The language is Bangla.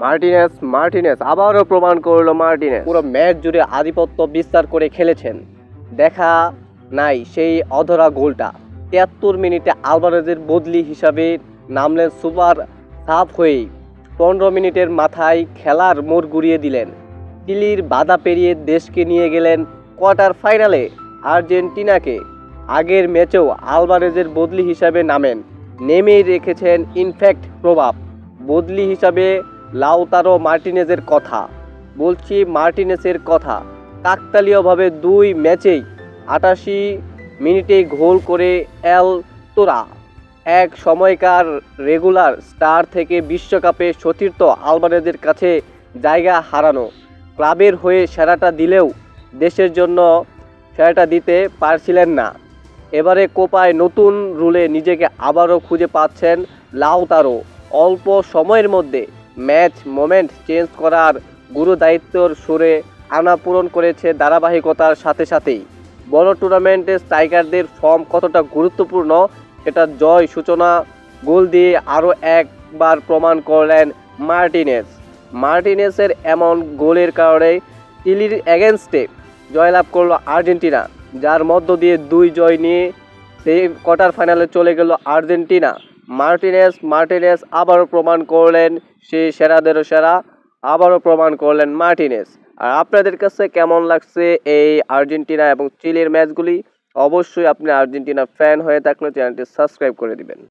মার্টিনেজ মার্টিনেজ আবারও প্রমাণ করলো মার্টিনেজ পুরো ম্যাচ জুড়ে আধিপত্য বিস্তার করে খেলেছেন। দেখা নাই সেই অধরা গোলটা। ৭৩ মিনিটে আলভারেজের বদলি হিসাবে নামলেন সুপার সাব হয়েই। ১৫ মিনিটের মাথায় খেলার মোড় ঘুরিয়ে দিলেন। চিলির বাধা পেরিয়ে দেশকে নিয়ে গেলেন কোয়ার্টার ফাইনালে। আর্জেন্টিনাকে আগের ম্যাচেও আলভারেজের বদলি হিসাবে নেমেই রেখেছেন ইনফ্যাক্ট প্রভাব। বদলি হিসাবে লাউতারো মার্টিনেজের কথা বলছি, মার্টিনেজের কথা। কাকতালীয়ভাবে ২ ম্যাচেই ৮৮ মিনিটেই গোল করে এল তোরা। এক সময়কার রেগুলার স্টার থেকে বিশ্বকাপে সতীর্থ আলভারেজের কাছে জায়গা হারানো। ক্লাবের হয়ে সেরাটা দিলেও দেশের জন্য সেরাটা দিতে পারছিলেন না। এবারে কোপায় নতুন রুলে নিজেকে আবারও খুঁজে পাচ্ছেন লাউতারো। অল্প সময়ের মধ্যে ম্যাচ মোমেন্ট চেঞ্জ করার গুরু দায়িত্বর সুরে আনা পূরণ করেছে ধারাবাহিকতার সাথে সাথেই। বড় টুর্নামেন্টে স্ট্রাইকারদের ফর্ম কতটা গুরুত্বপূর্ণ সেটা জয় সূচনা গোল দিয়ে আরও একবার প্রমাণ করলেন মার্টিনেজ। মার্টিনেজের এমন গোলের কারণে চিলির এগেনস্টে জয়লাভ করলো আর্জেন্টিনা, যার মধ্য দিয়ে ২ জয় নিয়ে সেই কোয়ার্টার ফাইনালে চলে গেল আর্জেন্টিনা। মার্টিনেজ আবারও প্রমাণ করলেন সে সেরাদেরও সেরা, আবারও প্রমাণ করলেন মার্টিনেজ। আর আপনাদের কাছে কেমন লাগছে এই আর্জেন্টিনা এবং চিলির ম্যাচগুলি? অবশ্যই আপনি আর্জেন্টিনা ফ্যান হয়ে থাকলে চ্যানেলটি সাবস্ক্রাইব করে দিবেন।